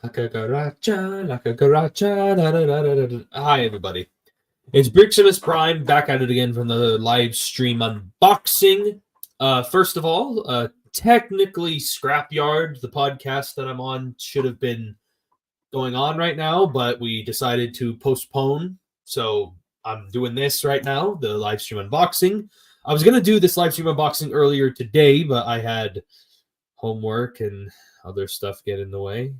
Lakagaracha, lakagaracha, da, da, da, da, da, da. Hi, everybody. It's Briximus Prime, back at it again from the live stream unboxing. First of all, technically Scrapyard, the podcast that I'm on, should have been going on right now, but we decided to postpone. So I'm doing this right now, the live stream unboxing. I was going to do this live stream unboxing earlier today, but I had homework and other stuff get in the way.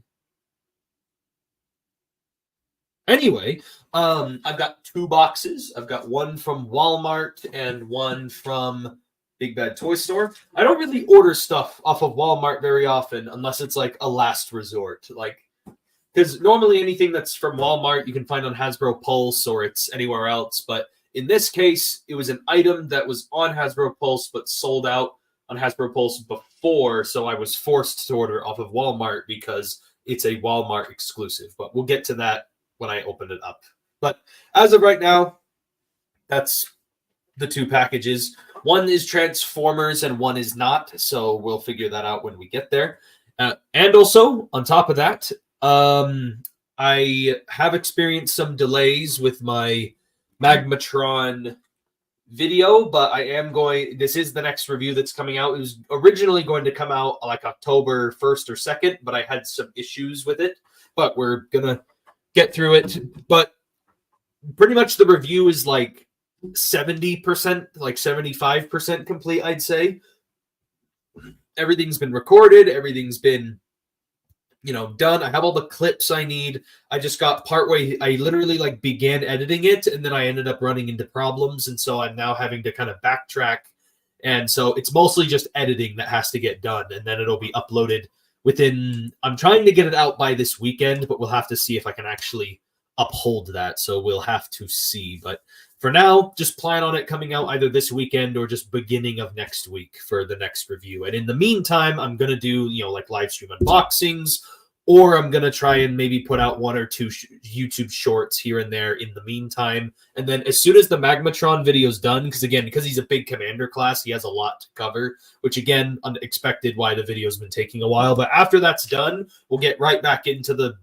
Anyway, I've got two boxes. I've got one from Walmart and one from Big Bad Toy Store. I don't really order stuff off of Walmart very often unless it's like a last resort. Like, because normally anything that's from Walmart you can find on Hasbro Pulse or it's anywhere else. But in this case, it was an item that was on Hasbro Pulse but sold out on Hasbro Pulse before, so I was forced to order off of Walmart because it's a Walmart exclusive. But we'll get to that when I open it up. But as of right now, that's the two packages. One is Transformers and one is not, so we'll figure that out when we get there. And also, on top of that, I have experienced some delays with my Magmatron video, but I am going, this is the next review that's coming out. It was originally going to come out like October 1st or 2nd, but I had some issues with it. But we're going to get through it. But pretty much the review is like 70%, like 75% complete, I'd say. Everything's been recorded. Everything's been, done. I have all the clips I need. I just got partway. I literally like began editing it and then I ended up running into problems. And so I'm now having to kind of backtrack. And so it's mostly just editing that has to get done. And then it'll be uploaded I'm trying to get it out by this weekend, but we'll have to see if I can actually uphold that. So we'll have to see. But for now, just plan on it coming out either this weekend or just beginning of next week for the next review. And in the meantime, I'm going to do, like live stream unboxings, or I'm going to try and maybe put out one or two YouTube shorts here and there in the meantime. And then as soon as the Magmatron video is done, because he's a big commander class, he has a lot to cover, which again, unexpected why the video's been taking a while. But after that's done, we'll get right back into the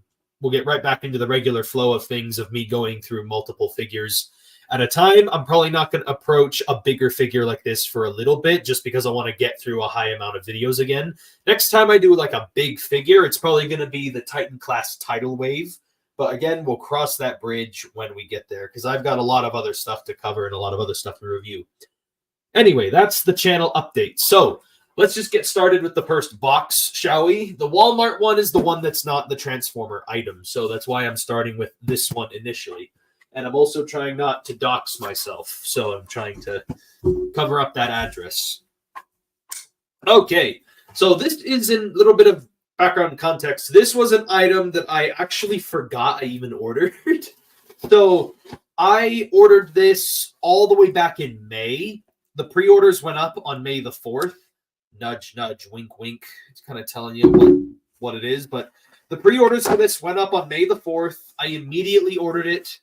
regular flow of things of me going through multiple figures at a time. I'm probably not going to approach a bigger figure like this for a little bit just because I want to get through a high amount of videos again. Next time I do like a big figure, it's probably going to be the Titan class tidal wave. But again, we'll cross that bridge when we get there because I've got a lot of other stuff to cover and a lot of other stuff to review. Anyway, that's the channel update. So let's just get started with the first box, shall we? The Walmart one is the one that's not the Transformer item. So that's why I'm starting with this one initially. And I'm also trying not to dox myself. So I'm trying to cover up that address. Okay. So this is in a little bit of background context. This was an item that I actually forgot I even ordered. So I ordered this all the way back in May. The pre-orders went up on May the 4th. Nudge, nudge, wink, wink. It's kind of telling you what it is. But the pre-orders for this went up on May the 4th. I immediately ordered it.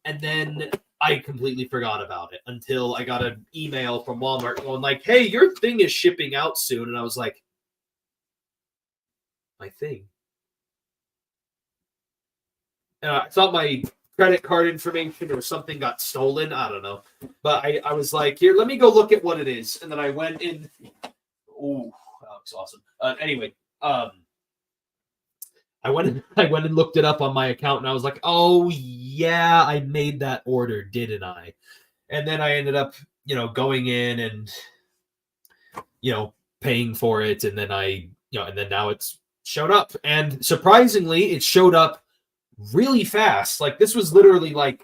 And then I completely forgot about it until I got an email from Walmart going like, hey, your thing is shipping out soon. And I was like, my thing? I thought my credit card information or something got stolen. I don't know. But I was like, here, let me go look at what it is. And then I went in. Oh, that looks awesome. Anyway, I went and looked it up on my account, and I was like, oh, yeah, I made that order, didn't I? And then I ended up, going in and, paying for it. And then and then now it's showed up. And surprisingly, it showed up really fast. Like, this was literally like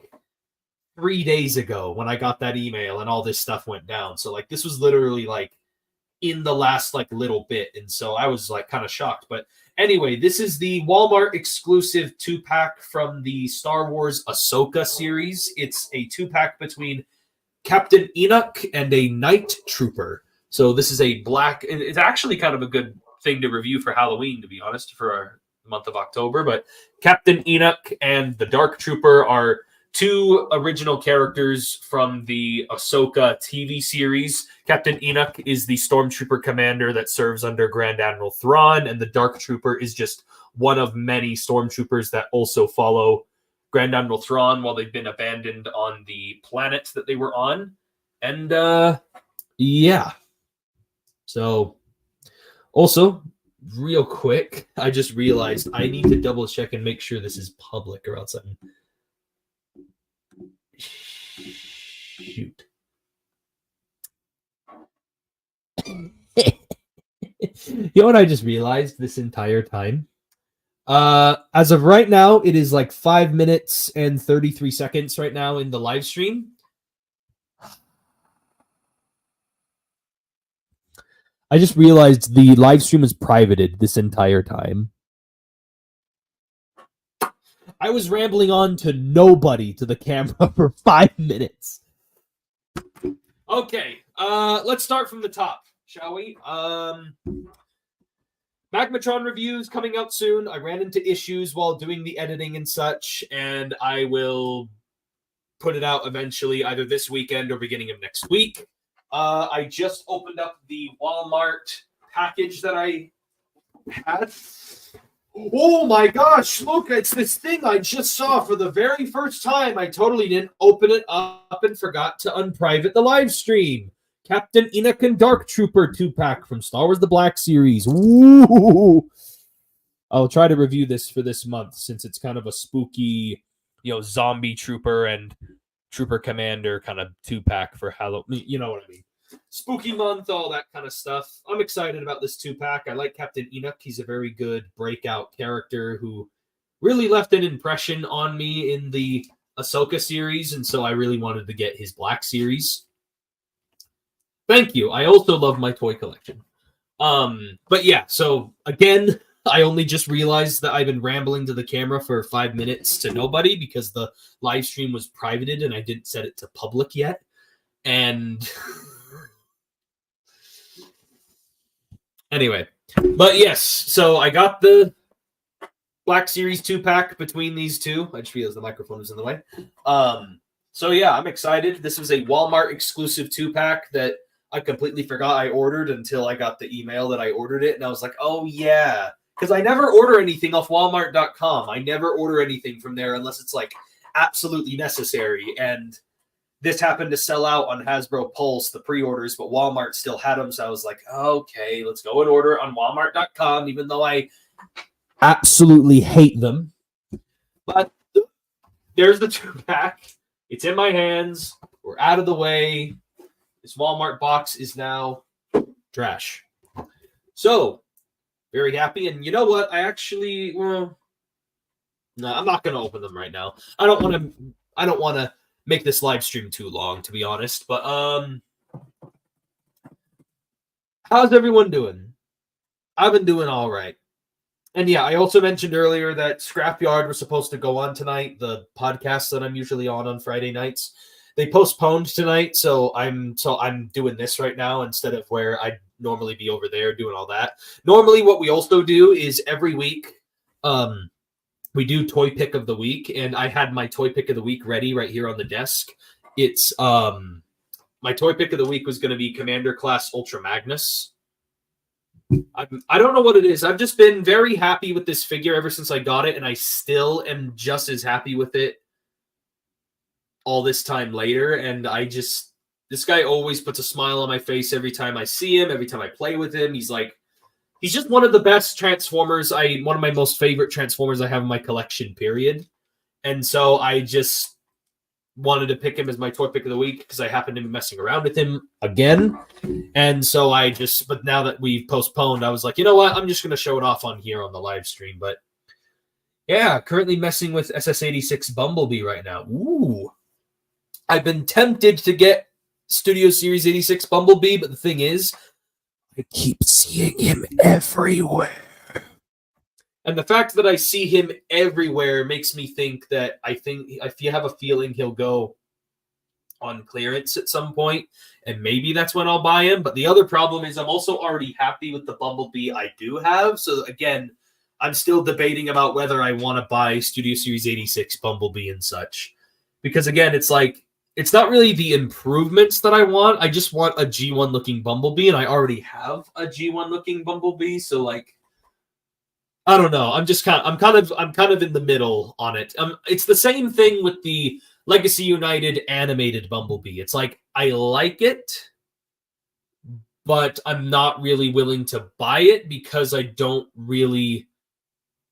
3 days ago when I got that email and all this stuff went down. So, like, this was literally like in the last like little bit. And so I was like kind of shocked. But anyway, this is the Walmart exclusive 2-pack from the Star Wars Ahsoka series. It's a 2-pack between Captain Enoch and a Night Trooper. So this is a black, it's actually kind of a good thing to review for Halloween, to be honest, for our month of October. But Captain Enoch and the Dark Trooper are two original characters from the Ahsoka TV series. Captain Enoch is the Stormtrooper commander that serves under Grand Admiral Thrawn, and the Dark Trooper is just one of many Stormtroopers that also follow Grand Admiral Thrawn while they've been abandoned on the planet that they were on. And, yeah. So, also, real quick, I just realized I need to double check and make sure this is public or else I'm... Shoot. You know what I just realized this entire time? As of right now, it is like 5 minutes and 33 seconds right now in the live stream. I just realized the live stream is privated this entire time. I was rambling on to nobody to the camera for 5 minutes. Okay, let's start from the top, shall we? Magmatron reviews coming out soon. I ran into issues while doing the editing and such, and I will put it out eventually, either this weekend or beginning of next week. I just opened up the Walmart package that I had. Oh my gosh, look, it's this thing I just saw for the very first time. I totally didn't open it up and forgot to unprivate the live stream. Captain Enoch and Dark Trooper 2-pack from Star Wars The Black Series. Woo! I'll try to review this for this month since it's kind of a spooky, zombie trooper and trooper commander kind of 2-pack for Halloween. You know what I mean? Spooky month, all that kind of stuff. I'm excited about this 2-pack. I like Captain Enoch. He's a very good breakout character who really left an impression on me in the Ahsoka series, and so I really wanted to get his Black Series. Thank you. I also love my toy collection. But yeah, so again, I only just realized that I've been rambling to the camera for 5 minutes to nobody because the live stream was privated and I didn't set it to public yet. And anyway, but yes, so I got the Black Series 2-pack between these two. I just realized the microphone was in the way. So yeah, I'm excited. This was a Walmart exclusive 2-pack that I completely forgot I ordered until I got the email that I ordered it. And I was like, oh yeah. Because I never order anything off Walmart.com. I never order anything from there unless it's like absolutely necessary. And this happened to sell out on Hasbro Pulse, the pre-orders, but Walmart still had them. So I was like, okay, let's go and order it on Walmart.com, even though I absolutely hate them. But there's the 2-pack. It's in my hands. We're out of the way. This Walmart box is now trash. So, very happy. And you know what? I actually, no, I'm not going to open them right now. I don't want to make this live stream too long, to be honest. But how's everyone doing? I've been doing all right. And yeah, I also mentioned earlier that Scrapyard was supposed to go on tonight, the podcast that I'm usually on Friday nights. They postponed tonight, so I'm doing this right now instead of where I'd normally be over there doing all that. Normally, what we also do is every week, we do Toy Pick of the Week, and I had my Toy Pick of the Week ready right here on the desk. It's my Toy Pick of the Week was going to be Commander Class Ultra Magnus. I don't know what it is. I've just been very happy with this figure ever since I got it, and I still am just as happy with it all this time later. And this guy always puts a smile on my face every time I see him, every time I play with him. He's just one of the best Transformers. One of my most favorite Transformers I have in my collection, period. And so I just wanted to pick him as my Toy Pick of the Week because I happened to be messing around with him again. And so but now that we've postponed, I was like, you know what? I'm just going to show it off on here on the live stream. But yeah, currently messing with SS86 Bumblebee right now. Ooh. I've been tempted to get Studio Series 86 Bumblebee, but the thing is, I keep seeing him everywhere. And the fact that I see him everywhere makes me think that if you have a feeling he'll go on clearance at some point, and maybe that's when I'll buy him. But the other problem is I'm also already happy with the Bumblebee I do have. So again, I'm still debating about whether I want to buy Studio Series 86 Bumblebee and such. Because again, it's like it's not really the improvements that I want. I just want a G1 looking Bumblebee, and I already have a G1 looking Bumblebee. So like, I don't know. I'm kind of in the middle on it. It's the same thing with the Legacy United animated Bumblebee. It's like I like it, but I'm not really willing to buy it because I don't really.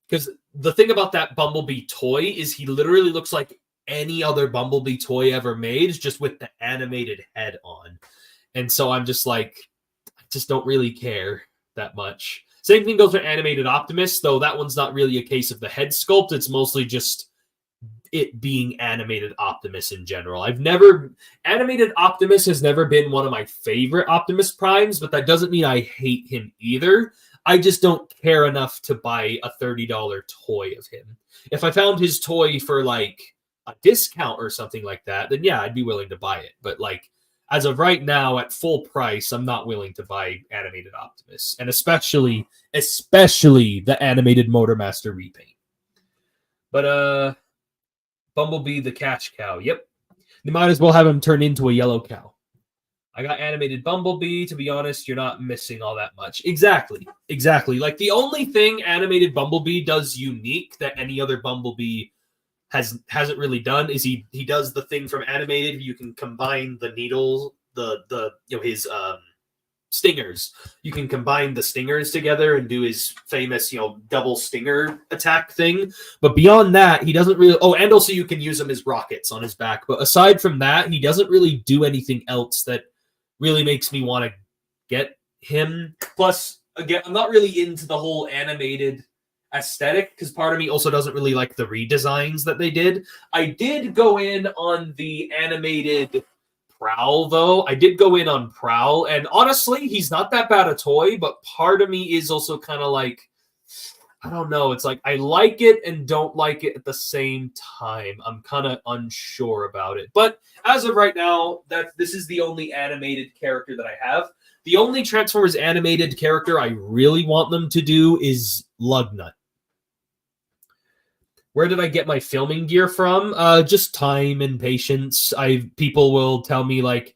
Because the thing about that Bumblebee toy is he literally looks like any other Bumblebee toy ever made, just with the animated head on. And so I'm just like, I just don't really care that much. Same thing goes for animated Optimus, though that one's not really a case of the head sculpt. It's mostly just it being animated Optimus in general. Animated Optimus has never been one of my favorite Optimus Primes, but that doesn't mean I hate him either. I just don't care enough to buy a $30 toy of him. If I found his toy for like a discount or something like that, then yeah, I'd be willing to buy it. But like as of right now, at full price, I'm not willing to buy animated Optimus, and especially the animated Motormaster repaint. But Bumblebee the cash cow. Yep, you might as well have him turn into a yellow cow. I got animated Bumblebee. To be honest, you're not missing all that much. Exactly. Like the only thing animated Bumblebee does unique that any other Bumblebee hasn't really done is he does the thing from animated. You can combine the needles, his stingers. You can combine the stingers together and do his famous double stinger attack thing. But beyond that, he doesn't really. Oh, and also you can use them as rockets on his back. But aside from that, he doesn't really do anything else that really makes me want to get him. Plus, again, I'm not really into the whole animated aesthetic because part of me also doesn't really like the redesigns that they did. I did go in on the animated Prowl, though. I did go in on Prowl, and honestly, he's not that bad a toy, but part of me is also kind of like, I don't know. It's like I like it and don't like it at the same time. I'm kind of unsure about it. But as of right now, this is the only animated character that I have. The only Transformers animated character I really want them to do is Lugnut. Where did I get my filming gear from? Just time and patience. People will tell me like,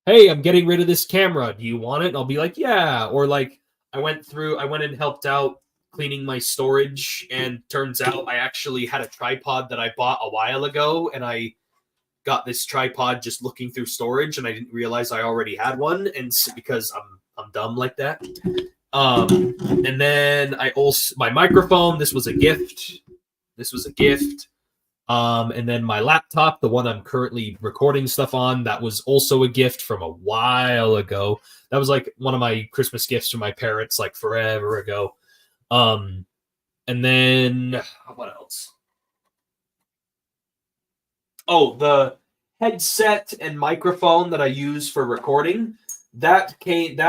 "Hey, I'm getting rid of this camera. Do you want it?" And I'll be like, "Yeah." Or like, I went and helped out cleaning my storage, and turns out I actually had a tripod that I bought a while ago, and I got this tripod just looking through storage, and I didn't realize I already had one, and because I'm dumb like that. And then my microphone. This was a gift. And then my laptop, the one I'm currently recording stuff on, that was also a gift from a while ago. That was like one of my Christmas gifts from my parents, like forever ago. And then what else? Oh, the headset and microphone that I use for recording. That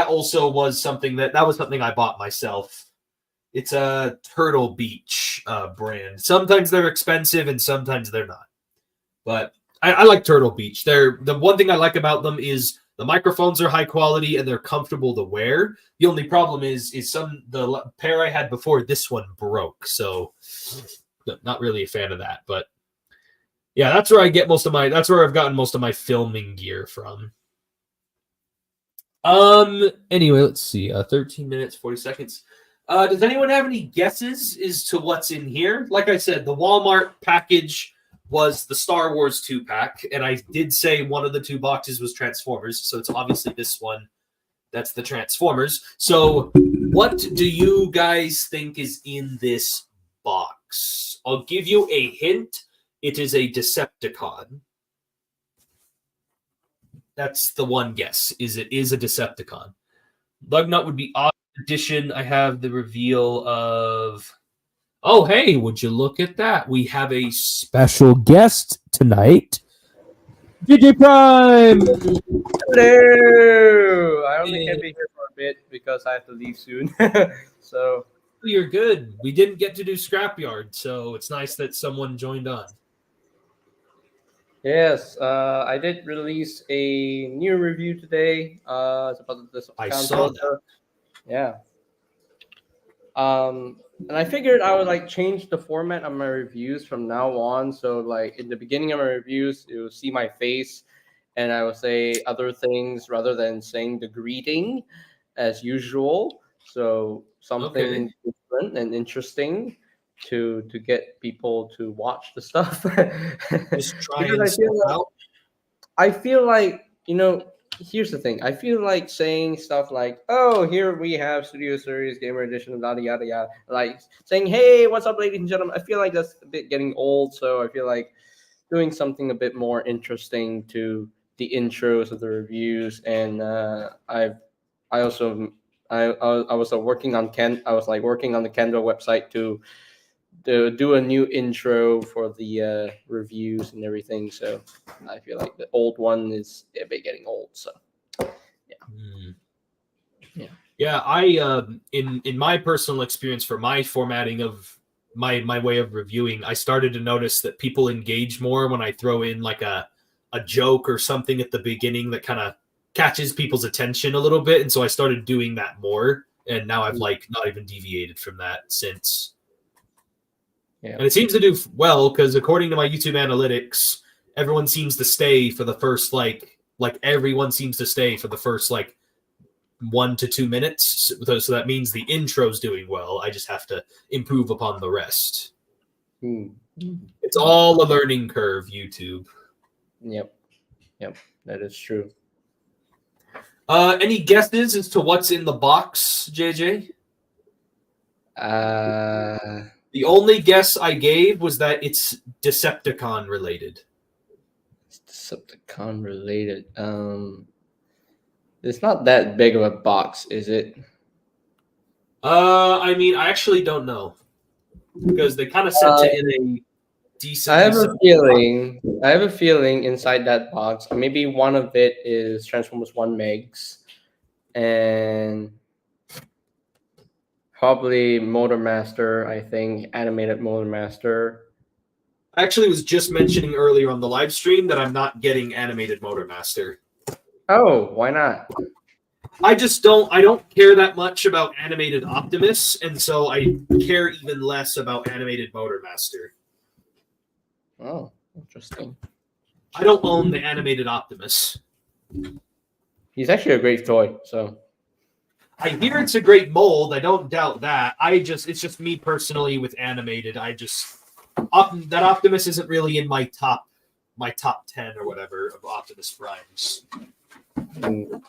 also was something that was something I bought myself. It's a Turtle Beach brand. Sometimes they're expensive and sometimes they're not. But I like Turtle Beach. The one thing I like about them is the microphones are high quality and they're comfortable to wear. The only problem is the pair I had before this one broke. So not really a fan of that. But yeah, that's where that's where I've gotten most of my filming gear from. Anyway, let's see. 13 minutes, 40 seconds. Does anyone have any guesses as to what's in here? Like I said, the Walmart package was the Star Wars 2-pack, and I did say one of the 2 boxes was Transformers, so it's obviously this one that's the Transformers. So what do you guys think is in this box? I'll give you a hint. It is a Decepticon. That's the one guess, it is a Decepticon. Lugnut would be awesome. Edition, I have the reveal of. Oh, hey, would you look at that? We have a special guest tonight, DJ Prime. Hello. I only can be here for a bit because I have to leave soon. So you're good. We didn't get to do Scrapyard, so it's nice that someone joined on. Yes, I did release a new review today. It's about this. I saw that. Yeah. And I figured I would like change the format of my reviews from now on. So like in the beginning of my reviews, it will see my face, and I will say other things rather than saying the greeting as usual. So Okay. something different and interesting to get people to watch the stuff. Just Because trying stuff out. I feel like, here's the thing. I feel like saying stuff like, "Oh, here we have Studio Series Gamer Edition," yada yada yada. Like saying, "Hey, what's up, ladies and gentlemen?" I feel like that's a bit getting old. So I feel like doing something a bit more interesting to the intros of the reviews. And I also, I was working on I was like working on the Kendra website to do a new intro for the reviews and everything. So I feel like the old one is a bit getting old. So Hmm. yeah. Yeah, I in my personal experience for my formatting of my way of reviewing, I started to notice that people engage more when I throw in like a joke or something at the beginning that kind of catches people's attention a little bit, and so I started doing that more, and now I've like not even deviated from that since. Yeah. And it seems to do well because according to my YouTube analytics, everyone seems to stay for the first like everyone seems to stay for the first like 1 to 2 minutes. So that means the intro's doing well. I just have to improve upon the rest. Hmm. It's all a learning curve, YouTube. Yep. Yep. That is true. Any guesses as to what's in the box, JJ? Uh, The only guess I gave was that it's Decepticon related. Decepticon related. It's not that big of a box, is it? I mean, I actually don't know because they kind of sent Uh, it in a I decently have a simple box. feeling. I have a feeling inside that box, maybe one of it is Transformers One Megs, and probably Motor Master. I think animated Motor Master. I actually was just mentioning earlier on the live stream that I'm not getting animated Motor Master. Oh, why not? I don't care that much about animated Optimus, and so I care even less about animated Motor Master. Oh, interesting. I don't own the animated Optimus. He's actually a great toy. So I hear it's a great mold. I don't doubt that. It's just me personally with animated. That Optimus isn't really in my top 10 or whatever of Optimus Primes. mm.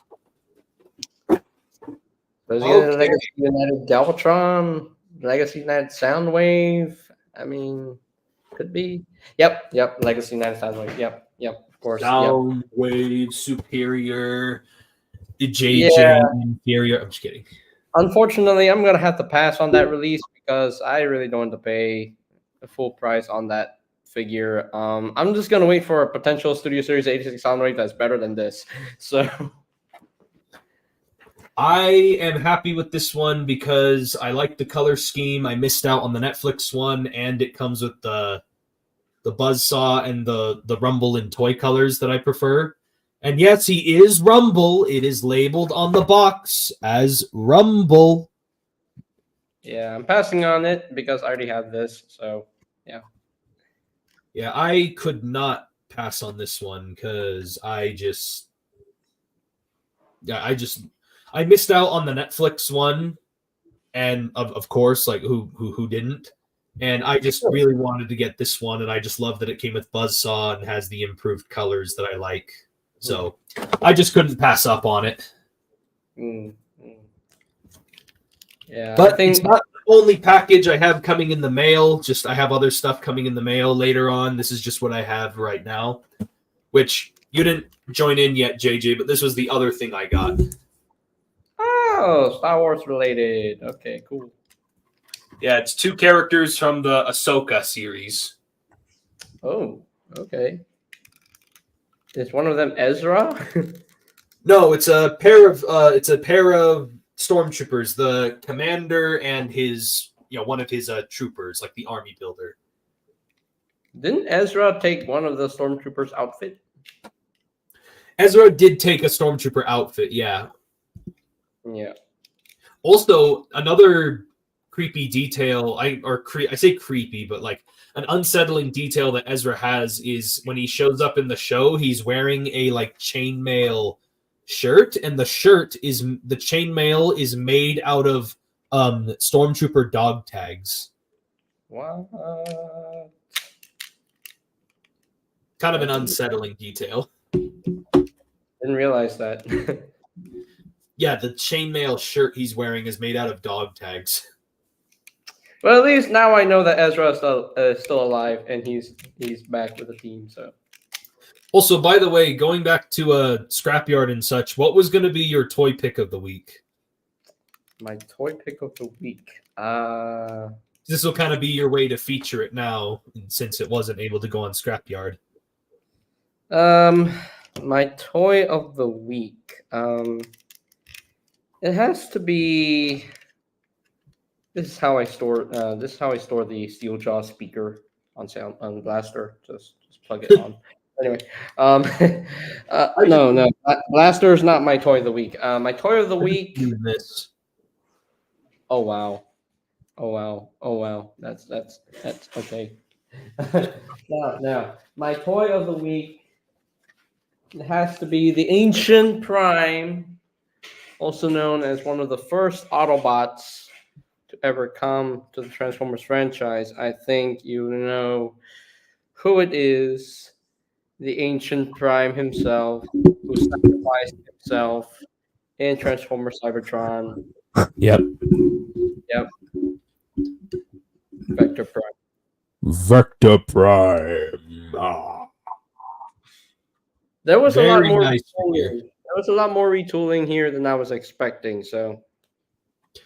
Was he in the Okay. Legacy United Galvatron? Legacy United Soundwave? I mean, could be. Yep. Legacy United Soundwave. Yep. Of course. Yep. Soundwave Superior, Yeah. JJ Inferior. I'm just kidding. Unfortunately, I'm gonna have to pass on that release because I really don't want to pay the full price on that figure. I'm just gonna wait for a potential Studio Series 86 Soundwave that's better than this. So I am happy with this one because I like the color scheme. I missed out on the Netflix one, and it comes with the Buzzsaw and the Rumble in toy colors that I prefer. And yes, he is Rumble. It is labeled on the box as Rumble. yeah, I'm passing on it because I already have this. So yeah. Yeah, I could not pass on this one because I missed out on the Netflix one, and of course, like who didn't? And I just really wanted to get this one, and I just love that it came with Buzzsaw and has the improved colors that I like. So I just couldn't pass up on it. Mm, mm. Yeah, I But it's think. not the only package I have coming in the mail. Just I have other stuff coming in the mail later on. This is just what I have right now, which you didn't join in yet, JJ, but this was the other thing I got. Oh, Star Wars related. Okay, cool. Yeah, it's two characters from the Ahsoka series. Oh, okay. Is one of them Ezra? No, it's a pair of stormtroopers, the commander and his one of his troopers, like the army builder. Didn't Ezra take one of the stormtroopers' outfit? Ezra did take a stormtrooper outfit, yeah. Yeah. Also, another creepy detail. I say creepy, but like an unsettling detail that Ezra has is when he shows up in the show, he's wearing a like chainmail shirt, and the chainmail is made out of stormtrooper dog tags. What? Kind of an unsettling detail. Didn't realize that. Yeah, the chainmail shirt he's wearing is made out of dog tags. Well, at least now I know that Ezra is still alive and he's back with the team. So. Also, by the way, going back to a scrapyard and such, what was going to be your toy pick of the week? My toy pick of the week. This will kind of be your way to feature it now, since it wasn't able to go on scrapyard. My toy of the week. It has to be. This is how I store. This is how I store the steel jaw speaker on Blaster. Just plug it on. Anyway, no, Blaster is not my toy of the week. My toy of the week. This. Oh wow. That's okay. Now, my toy of the week. It has to be the Ancient Prime, also known as one of the first Autobots to ever come to the Transformers franchise. I think you know who it is. The Ancient Prime himself, who sacrificed himself in Transformers Cybertron. Yep. Vector Prime. Vector Prime. There was a lot Very more nice retooling. There was a lot more retooling here than I was expecting. So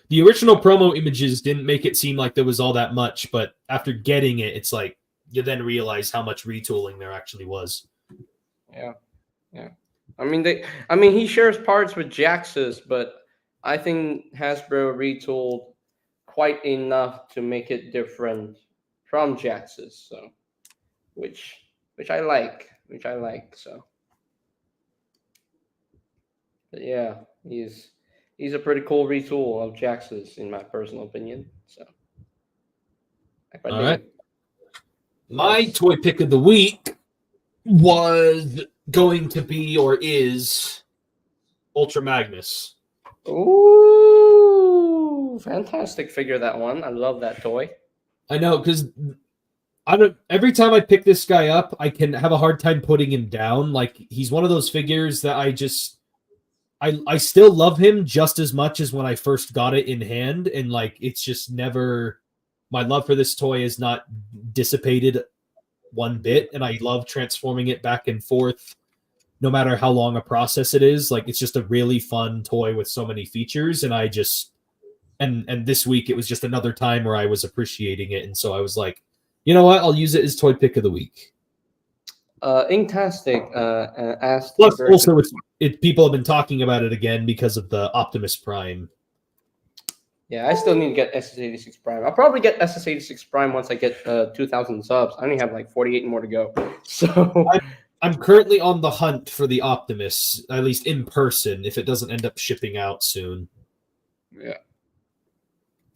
the original promo images didn't make it seem like there was all that much, but after getting it, it's like you then realize how much retooling there actually was. Yeah. I mean, he shares parts with Jaxus, but I think Hasbro retooled quite enough to make it different from Jaxus. So, which I like. So. But yeah, he's a pretty cool retool of Jaxus, in my personal opinion. So, all right. My toy pick of the week was going to be or is Ultra Magnus. Ooh, fantastic figure, that one. I love that toy. I know, because every time I pick this guy up, I can have a hard time putting him down. Like, he's one of those figures that I still love him just as much as when I first got it in hand, and like it's just never, my love for this toy is not dissipated one bit, and I love transforming it back and forth no matter how long a process it is. Like, it's just a really fun toy with so many features, and I just and this week it was just another time where I was appreciating it, and so I was like, you know what, I'll use it as toy pick of the week. Inktastic asked. Plus, also, people have been talking about it again because of the Optimus Prime. Yeah, I still need to get SS86 Prime. I'll probably get SS86 Prime once I get 2,000 subs. I only have like 48 more to go. So I'm currently on the hunt for the Optimus, at least in person, if it doesn't end up shipping out soon. Yeah.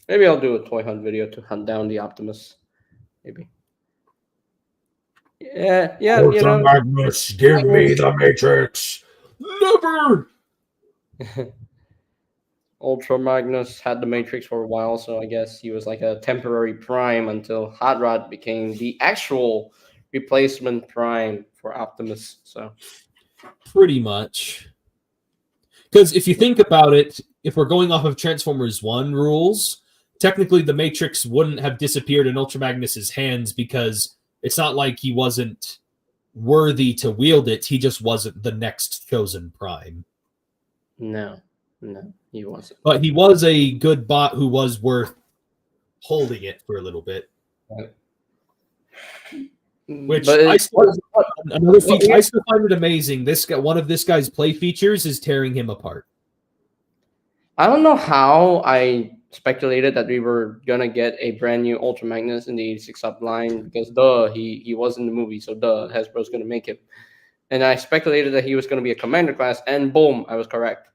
Maybe I'll do a toy hunt video to hunt down the Optimus. Maybe. Yeah, Ultra Magnus, give me the Matrix. Never. Ultra Magnus had the Matrix for a while, so I guess he was like a temporary Prime until Hot Rod became the actual replacement Prime for Optimus. So pretty much. Because if you think about it, if we're going off of Transformers 1 rules, technically the Matrix wouldn't have disappeared in Ultra Magnus's hands, because it's not like he wasn't worthy to wield it. He just wasn't the next chosen Prime. No, he wasn't. But he was a good bot who was worth holding it for a little bit. Which I still find it amazing. One of this guy's play features is tearing him apart. I don't know how I speculated that we were gonna get a brand new Ultra Magnus in the 86 sub line, because he was in the movie, so Hasbro's gonna make him. And I speculated that he was gonna be a commander class, and boom, I was correct.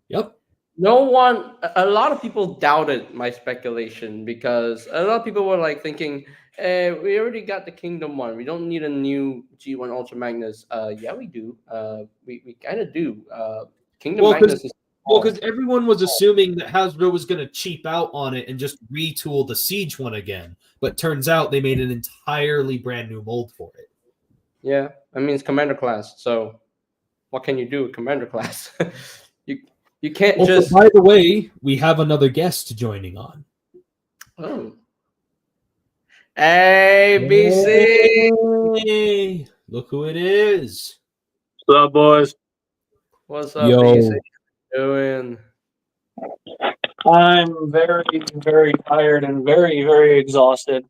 Yep. no one, a lot of people doubted my speculation because a lot of people were like thinking, we already got the Kingdom one. We don't need a new G1 Ultra Magnus. Yeah, we do. We kind of do. Kingdom Well, Magnus is because everyone was assuming that Hasbro was going to cheap out on it and just retool the Siege one again, but turns out they made an entirely brand new mold for it. yeah. I mean, it's Commander class, so what can you do with Commander class? you can't Also, just. by the way, we have another guest joining on. Oh. ABC. Hey, look who it is. What's up, boys? What's up, Yo. BC? Doing? I'm very, very tired and very, very exhausted.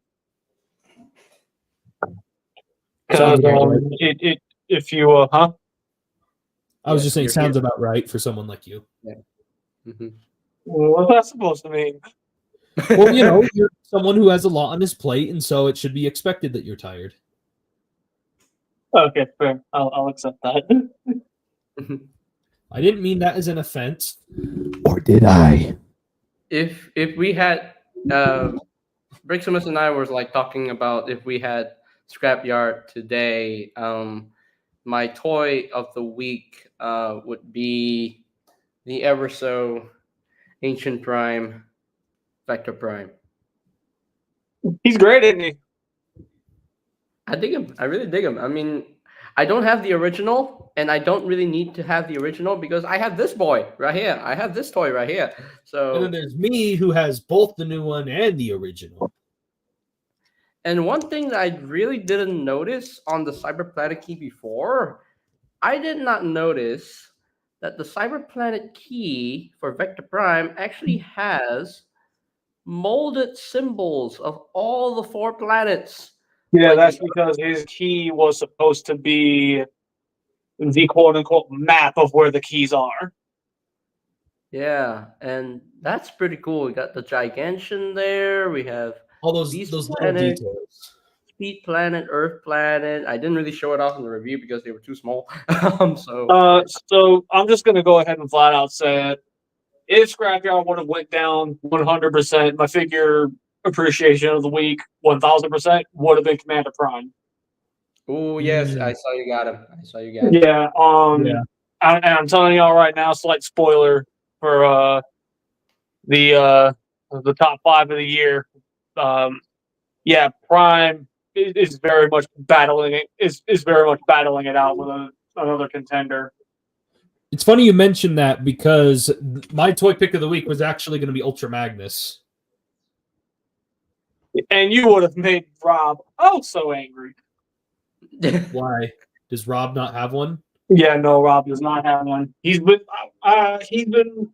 Because Sounds about right. if you huh? I was Yes, just saying, you're sounds here. about right for someone like you. Mm-hmm. What's that supposed to mean? Well, you know, you're someone who has a lot on his plate, and so it should be expected that you're tired. Okay, fair. I'll accept that. I didn't mean that as an offense. Or did I? If we had Briximus and I was like talking about if we had scrapyard today, my toy of the week would be the ever so ancient prime Vector Prime. He's great, isn't he? I dig him. I really dig him. I mean, I don't have the original, and I don't really need to have the original because I have this boy right here. I have this toy right here. So And then there's me who has both the new one and the original. And one thing that I really didn't notice on the Cyberplanet key before, I did not notice that the Cyberplanet key for Vector Prime actually has molded symbols of all the 4 planets. Yeah, Like that's because his key was supposed to be the quote unquote map of where the keys are. Yeah, and that's pretty cool. We got the Gigantian there. We have All those these little planets. details. Speed Planet, Earth Planet. I didn't really show it off in the review because they were too small. So I'm just gonna go ahead and flat out say it. If Scrapyard would have went down 100%, my figure appreciation of the week 1000% would have been Commander Prime. Oh yes, I saw you got him. I saw you got him. Yeah. Yeah. And I'm telling y'all right now, slight spoiler for the top 5 of the year. Yeah, Prime is very much battling it. Is very much battling it out with another contender. It's funny you mentioned that because my toy pick of the week was actually going to be Ultra Magnus. And you would have made Rob so angry. Why? Does Rob not have one? Yeah, no, Rob does not have one. He's been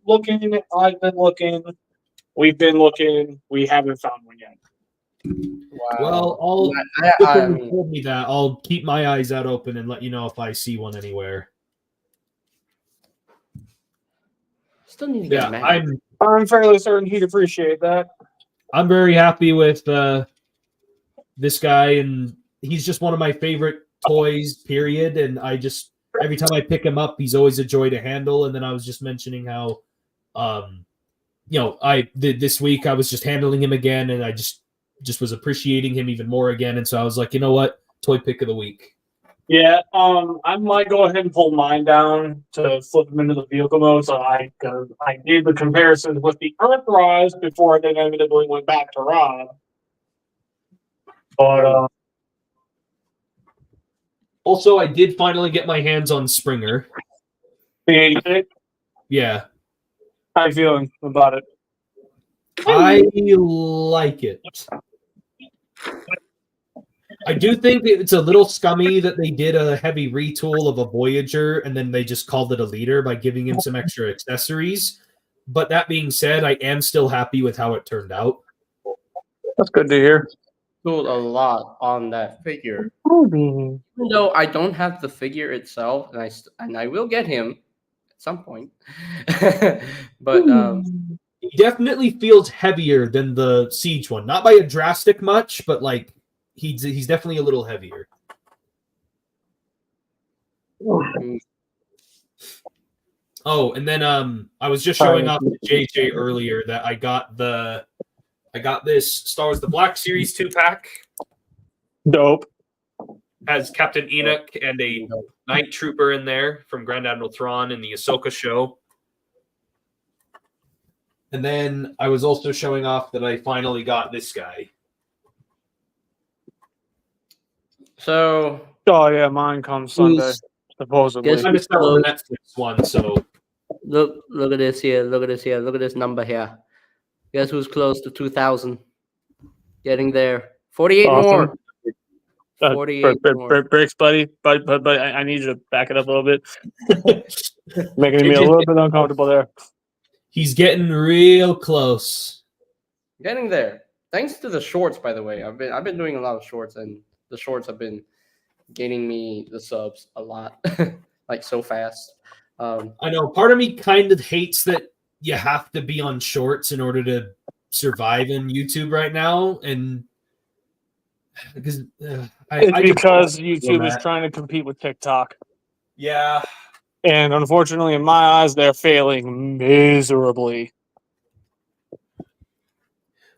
looking. I've been looking. We've been looking. We haven't found one yet. Well, you told me that. I'll keep my eyes out open and let you know if I see one anywhere. Still need to get I'm fairly certain he'd appreciate that. I'm very happy with this guy, and he's just one of my favorite toys, period. And I just, every time I pick him up, he's always a joy to handle. And then I was just mentioning how, this week I was just handling him again, and I just was appreciating him even more again. And so I was like, you know what? Toy pick of the week. Yeah, I might go ahead and pull mine down to flip them into the vehicle mode. So I did the comparisons with the Earthrise before I then inevitably went back to Rob. But also, I did finally get my hands on Springer. the 86. Yeah. How you feeling about it? I like it. I do think it's a little scummy that they did a heavy retool of a Voyager and then they just called it a leader by giving him some extra accessories. But that being said, I am still happy with how it turned out. That's good to hear. Cool a lot on that figure. Even though I don't have the figure itself, and I will get him at some point. But he definitely feels heavier than the Siege one. Not by a drastic much, but like he's definitely a little heavier. Oh, and then I was just showing off to JJ earlier that I got this Star Wars The Black Series 2-pack. Dope. Has Captain Enoch and a Night Trooper in there from Grand Admiral Thrawn in the Ahsoka show. And then I was also showing off that I finally got this guy. So, Oh yeah, mine comes Sunday, supposedly. Guess- I missed out on the Netflix one, so look at this here. Look at this here. Look at this number here. Guess who's close to 2,000? Getting there. 48 more. 48 more. Bricks, buddy. But I need you to back it up a little bit. Making me a little bit uncomfortable there. he's getting real close. Getting there. Thanks to the shorts, by the way. I've been doing a lot of shorts, and the shorts have been gaining me the subs a lot, like so fast. I know part of me kind of hates that you have to be on shorts in order to survive in YouTube right now, and because because YouTube is trying to compete with TikTok. Yeah. And unfortunately, in my eyes, they're failing miserably.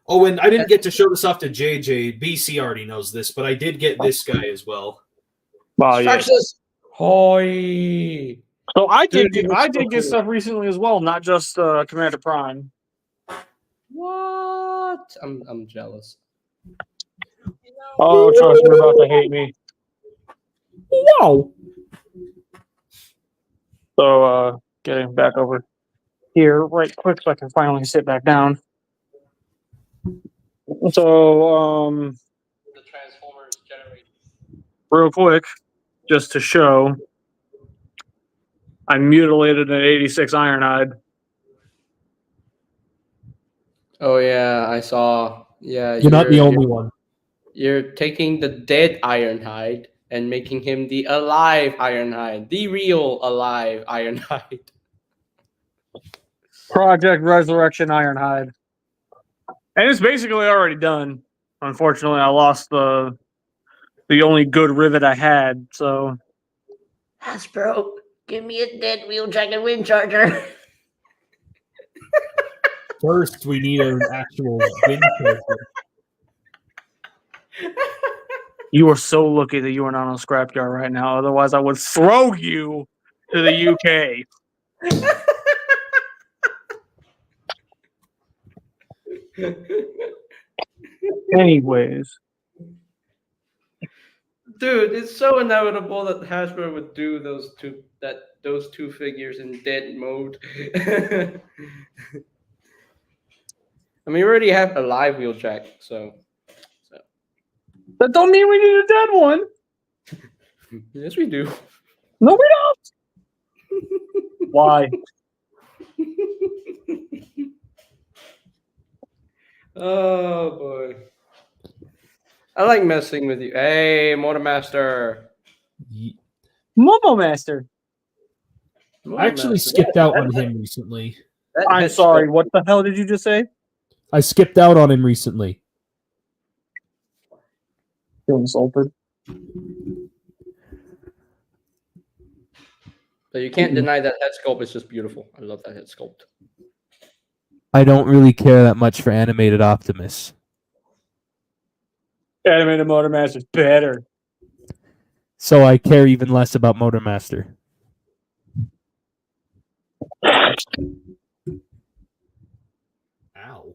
Oh, and I didn't get to show this off to JJ. BC already knows this, but I did get this guy as well. Wow, yeah. Hoi. So I did Dude, get stuff recently as well, not just Commander Prime. What? I'm jealous. Oh, trust me, you're about to hate me. Wow. So getting back over here right quick so I can finally sit back down. So The Transformers generation. real quick, just to show, I mutilated an 86 Ironhide. Oh yeah, I saw. Yeah, You're not the only one. You're taking the dead Ironhide and making him the alive Ironhide, the real alive Ironhide. Project Resurrection Ironhide. And it's basically already done. Unfortunately, I lost the only good rivet I had, so Hasbro, give me a dead wheeljack and wind charger. First, we need an actual wind charger. you are so lucky that you are not on a scrapyard right now. Otherwise, I would throw you to the UK. Anyways, Dude, it's so inevitable that Hasbro would do those two figures in dead mode. I mean, we already have a live wheeljack, so. that don't mean we need a dead one. Yes, we do. No, we don't. Why? Oh boy. I like messing with you. Hey, Motormaster. Momo Master. I actually skipped out on him recently. I'm sorry. What the hell did you just say? I skipped out on him recently. Feel insulted. But you can't deny that head sculpt is just beautiful. I love that head sculpt. I don't really care that much for animated Optimus. Animated Motor Master's better. So I care even less about Motormaster. Ow.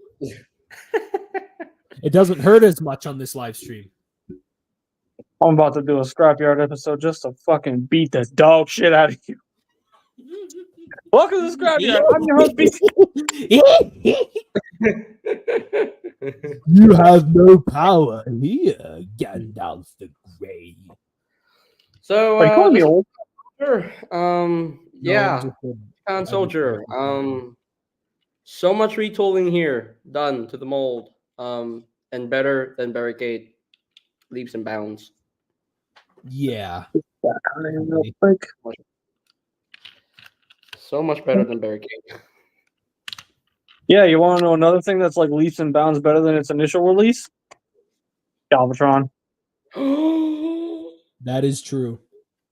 It doesn't hurt as much on this live stream. I'm about to do a scrapyard episode just to fucking beat the dog shit out of you. Welcome to the scrapyard. I'm your host, BC. You have no power here, Gandalf the Grey. So, Are you calling me old? sure. Yeah, Town Soldier. So much retooling here done to the mold. And better than Barricade. Leaps and bounds. Yeah. So much better than Barricade. Yeah, you want to know another thing that's like leaps and bounds better than its initial release? Galvatron. That is true.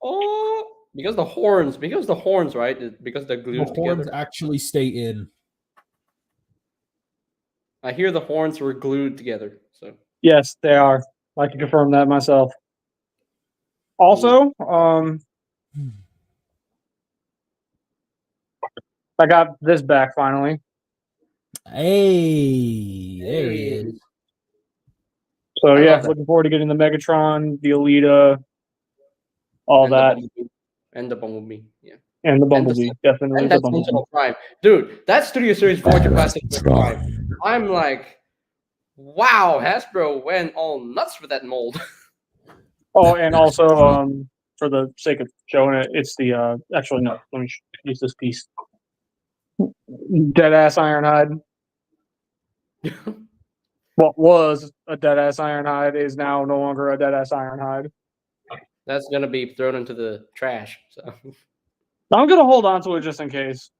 Oh, Because the horns, right? Because they're The glued horns together. actually stay in. I hear the horns were glued together. So Yes, they are. I can confirm that myself. Also, I got this back finally. Hey, there he Hey. is. So I yeah, love that. looking forward to getting the Megatron, the Alita, all and that, the Bumblebee. Yeah. and the And Bumblebee. Definitely And the that's Bumblebee. Sentinel Prime. Dude, that Studio Series Voyager Classic Prime. I'm like, wow, Hasbro went all nuts with that mold. Oh, and also, for the sake of showing it, it's the actually no. Let me use this piece. Deadass Ironhide. What was a deadass Ironhide is now no longer a deadass Ironhide. That's gonna be thrown into the trash. So I'm gonna hold on to it just in case.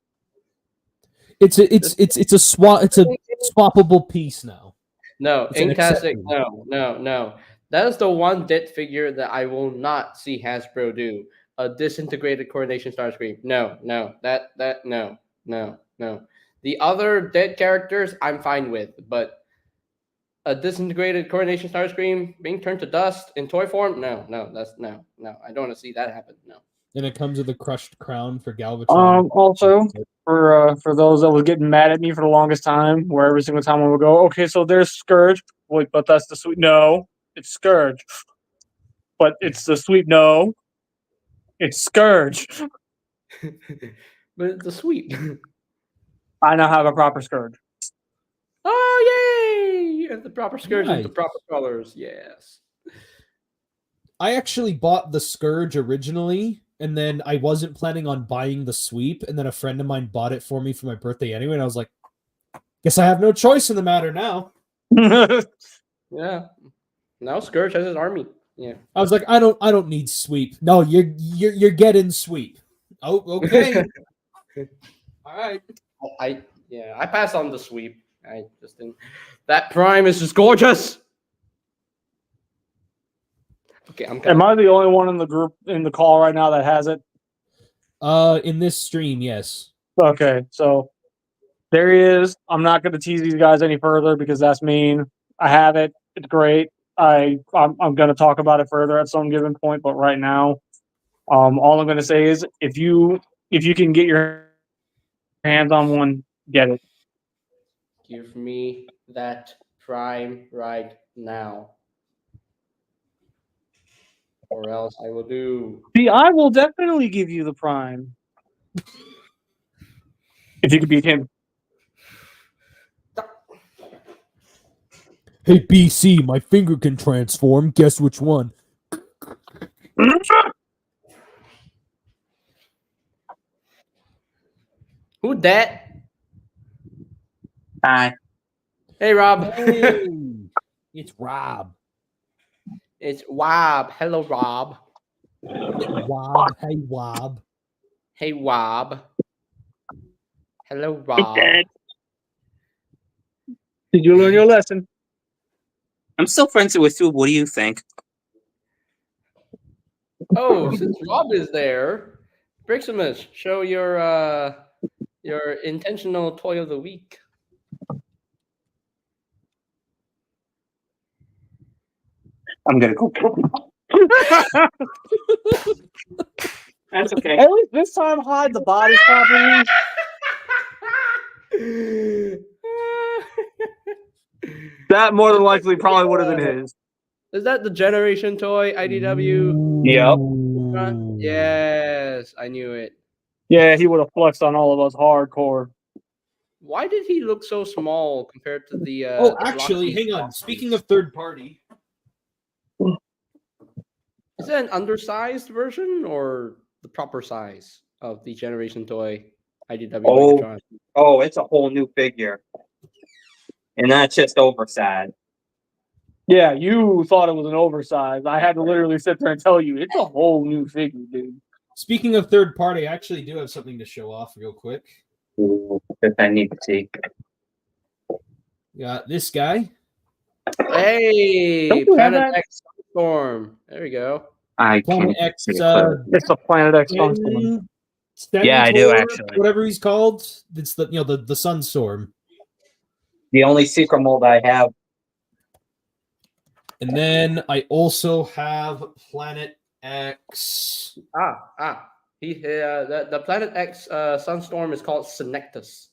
It's a swappable piece now. no, It's an Inktastic, accessory. no. That is the one dead figure that I will not see Hasbro do. A disintegrated coordination Starscream. No. The other dead characters I'm fine with, but a disintegrated coordination Starscream being turned to dust in toy form? No. I don't want to see that happen. No. And it comes with a crushed crown for Galvatron. Also, for those that was getting mad at me for the longest time, where every single time I would go, okay, so there's Scourge, wait, but that's the sweep. No, it's Scourge, but it's the sweep. No, it's Scourge. But it's a sweep. I now have a proper Scourge. Oh yay! You have the proper Scourge with the Nice. proper colors. Yes. I actually bought the Scourge originally, and then I wasn't planning on buying the sweep, and then a friend of mine bought it for me for my birthday anyway, and I was like, guess I have no choice in the matter now. Yeah. Now Scourge has his army. Yeah. I was like, I don't need sweep. No, you're getting sweep. Oh, okay. All right. I passed on the sweep. I just didn't. That Prime is just gorgeous. Okay, I'm Am I the only one in the group in the call right now that has it? In this stream, yes. Okay, so there he is. I'm not going to tease these guys any further because that's mean. I have it. It's great. I'm going to talk about it further at some given point, but right now, all I'm going to say is if you can get your hands on one, get it. Give me that Prime right now, or else I will do. See, I will definitely give you the prime if you can beat him. Hey, BC, my finger can transform. Guess which one? Who that? Hi. Hey, Rob. Hey, it's Rob. It's Wob. Hello, Rob. Wob. Hey, Wob. Hey, Wob. Hello, Rob. Did you learn your lesson? I'm still friends with you. What do you think? Oh, since Rob is there, Briximus, show your intentional toy of the week. I'm gonna go. That's okay. At least this time, hide the bodies properly. That more than likely probably would have been his. Is that the Generation Toy IDW? Yep. Yes, I knew it. Yeah, he would have flexed on all of us hardcore. Why did he look so small compared to the? Oh, the actually, blocky hang on. boxes? Speaking of third party, Is that an undersized version or the proper size of the Generation Toy IDW Oh. Megatron? Oh, it's a whole new figure. And that's just oversized. Yeah, you thought it was an oversized. I had to literally sit there and tell you it's a whole new figure, dude. speaking of third party, I actually do have something to show off real quick. That I need to see. Got this guy. Hey, Don't you have Planet that? X Storm. There we go. I Planet can't X, see it clearly. It's a Planet X sunstorm. Yeah, I do, Stentor, actually. whatever he's called. It's the the sunstorm. The only secret mold I have. And then I also have Planet X. The Planet X sunstorm is called Senectus.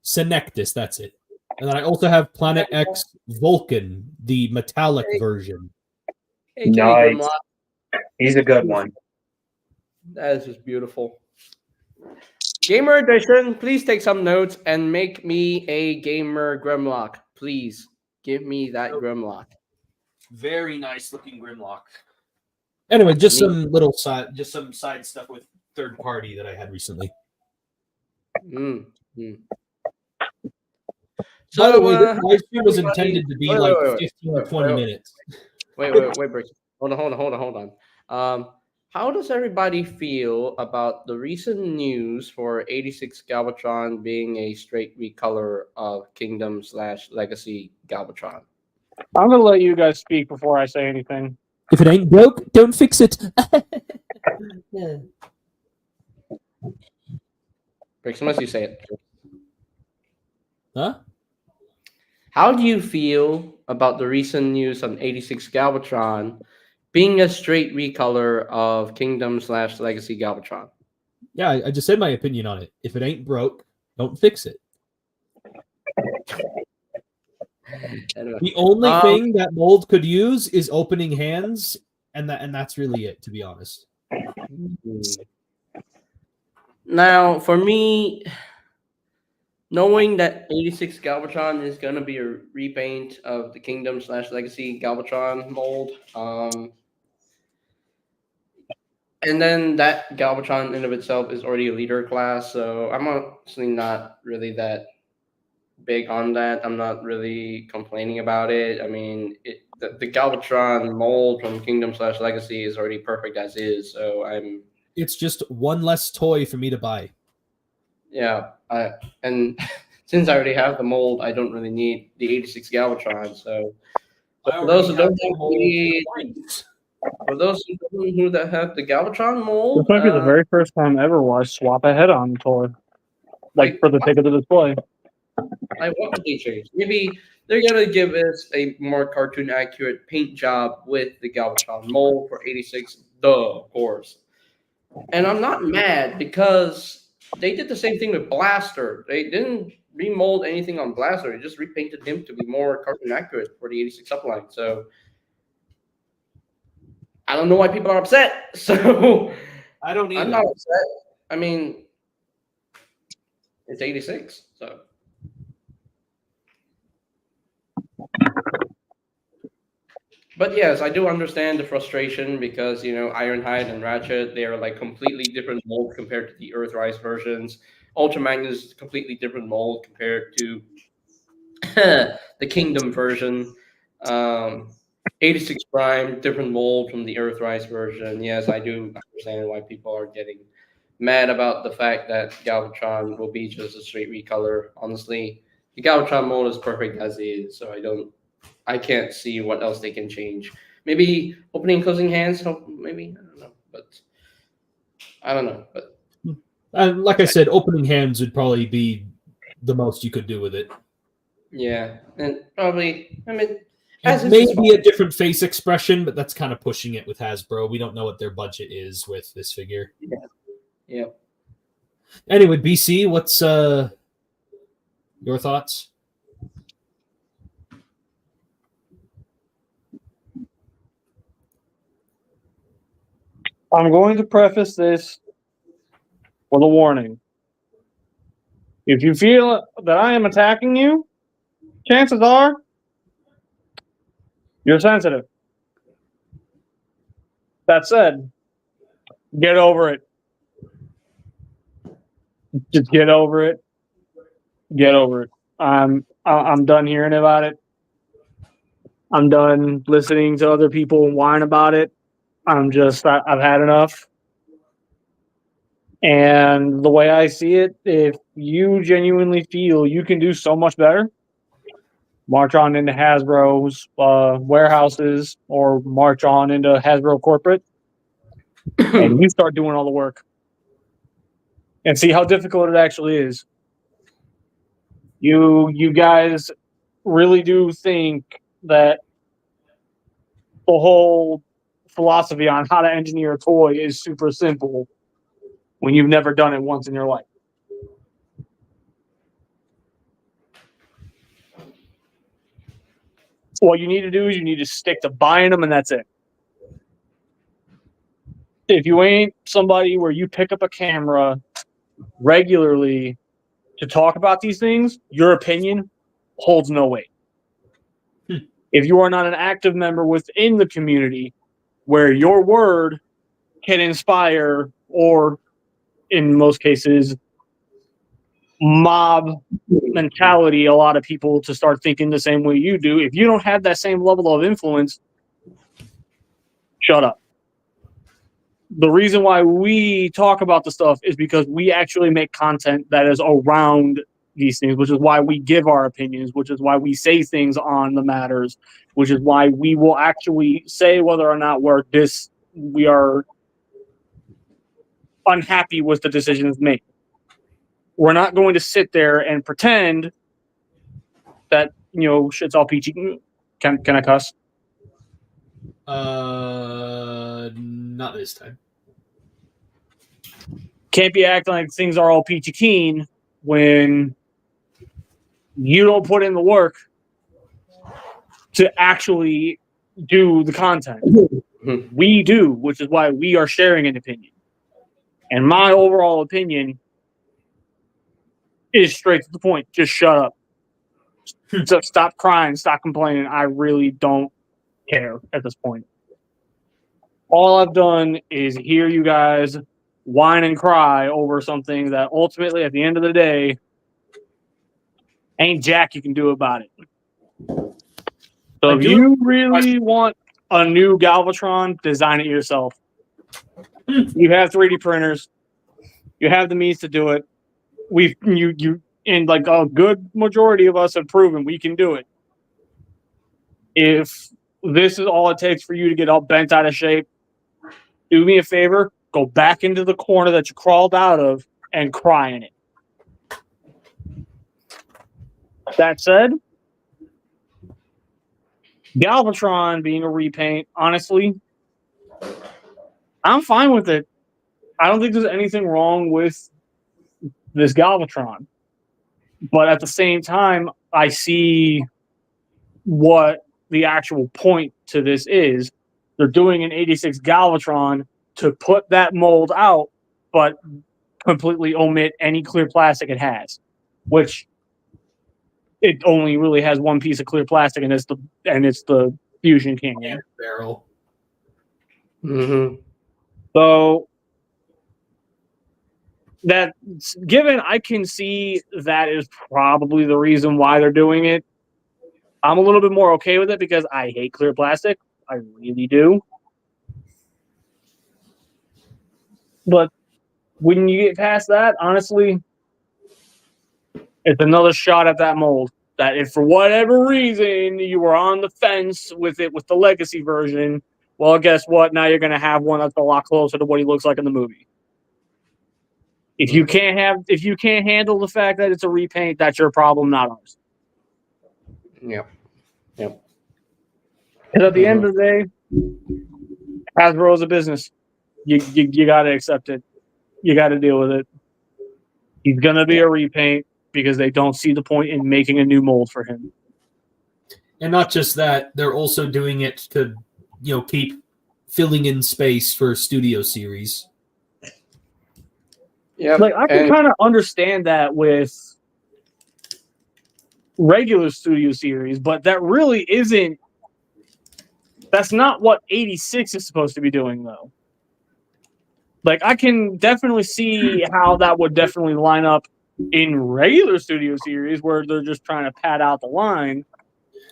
Senectus, that's it. And then I also have Planet X Vulcan, the metallic version. Hey, Nice. Grimlock. He's a good one. That is just beautiful. Gamer Edition, please take some notes and make me a gamer Grimlock. Please give me that Grimlock. Very nice looking Grimlock. Anyway, just Neat. some side stuff with third party that I had recently. So, by the way, this live stream was intended to be like 15 to 20 minutes. Wait, Briximus. Hold on. How does everybody feel about the recent news for 86 Galvatron being a straight recolor of Kingdom/Legacy Galvatron? I'm gonna let you guys speak before I say anything. If it ain't broke, don't fix it. Yeah. Briximus, you say it. Huh? How do you feel about the recent news on 86 Galvatron being a straight recolor of Kingdom/Legacy Galvatron? Yeah, I just said my opinion on it. If it ain't broke, don't fix it. Anyway. The only thing that mold could use is opening hands, and that's really it, to be honest. Now, for me, knowing that 86 Galvatron is going to be a repaint of the Kingdom/Legacy Galvatron mold, and then that Galvatron in and of itself is already a leader class, so I'm honestly not really that big on that. I'm not really complaining about it. I mean, the Galvatron mold from Kingdom/Legacy is already perfect as is, so It's just one less toy for me to buy. Yeah, and since I already have the mold, I don't really need the 86 Galvatron. So, but for those who don't have the Galvatron mold, This might be the very first time ever where I swap a head on toy, like for the sake of the display. what would they change? Maybe they're gonna give us a more cartoon accurate paint job with the Galvatron mold for 86. Of course. And I'm not mad because they did the same thing with Blaster. They didn't remold anything on Blaster. They just repainted him to be more cartoon accurate for the 86 upline. So I don't know why people are upset. So I don't either. I'm not upset. I mean, it's 86. So. But yes, I do understand the frustration because, Ironhide and Ratchet, they are like completely different molds compared to the Earthrise versions. Ultra Magnus is a completely different mold compared to the Kingdom version. 86 Prime, different mold from the Earthrise version. Yes, I do understand why people are getting mad about the fact that Galvatron will be just a straight recolor. Honestly, the Galvatron mold is perfect as is, so I can't see what else they can change. Maybe opening and closing hands, maybe. I don't know. But like I said, opening hands would probably be the most you could do with it. Yeah, and probably, it may be a different face expression, but that's kind of pushing it with Hasbro. We don't know what their budget is with this figure. Yeah. Anyway, BC, what's your thoughts? I'm going to preface this with a warning. If you feel that I am attacking you, chances are you're sensitive. That said, get over it. Just get over it. Get over it. I'm done hearing about it. I'm done listening to other people whine about it. I've had enough. And the way I see it, if you genuinely feel you can do so much better, march on into Hasbro's warehouses or march on into Hasbro corporate and you start doing all the work and see how difficult it actually is. You guys really do think that the whole philosophy on how to engineer a toy is super simple when you've never done it once in your life. So what you need to do is you need to stick to buying them, and that's it. If you ain't somebody where you pick up a camera regularly to talk about these things, your opinion holds no weight. If you are not an active member within the community where your word can inspire, or in most cases, mob mentality, a lot of people to start thinking the same way you do, if you don't have that same level of influence, shut up. The reason why we talk about the stuff is because we actually make content that is around these things, which is why we give our opinions, which is why we say things on the matters, which is why we will actually say whether or not we are unhappy with the decisions made. We're not going to sit there and pretend that, shit's all peachy. Can I cuss? Not this time. Can't be acting like things are all peachy keen when you don't put in the work to actually do the content. We do, which is why we are sharing an opinion. And my overall opinion is straight to the point. Just shut up. So stop crying, stop complaining. I really don't care at this point. All I've done is hear you guys whine and cry over something that ultimately, at the end of the day, ain't jack you can do about it. So if you really want a new Galvatron, design it yourself. You have 3D printers. You have the means to do it. And like a good majority of us have proven we can do it. If this is all it takes for you to get all bent out of shape, do me a favor, go back into the corner that you crawled out of and cry in it. That said, Galvatron being a repaint, honestly, I'm fine with it. I don't think there's anything wrong with this Galvatron. But at the same time, I see what the actual point to this is. They're doing an 86 Galvatron to put that mold out, but completely omit any clear plastic it has, which it only really has one piece of clear plastic, and it's the Fusion King barrel. Mm-hmm. So that given, I can see that is probably the reason why they're doing it. I'm a little bit more okay with it because I hate clear plastic. I really do. But when you get past that, honestly, it's another shot at that mold. That if for whatever reason you were on the fence with it with the legacy version, well, guess what? Now you're going to have one that's a lot closer to what he looks like in the movie. If you can't handle the fact that it's a repaint, that's your problem, not ours. Yep. Because at the end of the day, Hasbro is a business. You got to accept it. You got to deal with it. He's going to be a repaint because they don't see the point in making a new mold for him. And not just that, they're also doing it to, keep filling in space for studio series. Yeah, like I can kind of understand that with regular studio series, but that really isn't. That's not what 86 is supposed to be doing, though. Like I can definitely see how that would definitely line up in regular studio series where they're just trying to pad out the line.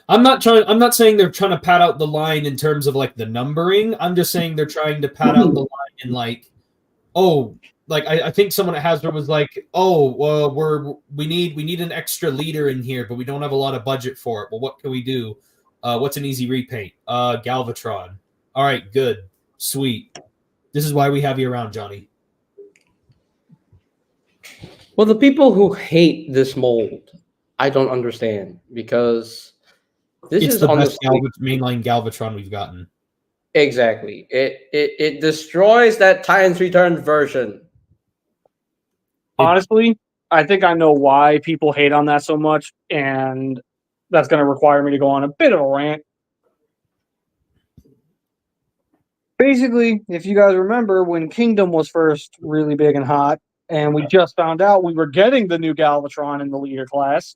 I'm not saying they're trying to pad out the line in terms of like the numbering. I'm just saying they're trying to pad out the line in like, I think someone at Hasbro was like, we need an extra leader in here, but we don't have a lot of budget for it. Well, what can we do? What's an easy repaint? Galvatron. All right, good, sweet. This is why we have you around, Johnny. Well, the people who hate this mold, I don't understand because this It's is the best honestly mainline Galvatron we've gotten. exactly it destroys that Titans Return version. Honestly, I think I know why people hate on that so much, and that's going to require me to go on a bit of a rant. Basically, if you guys remember when Kingdom was first really big and hot, and we just found out we were getting the new Galvatron in the leader class,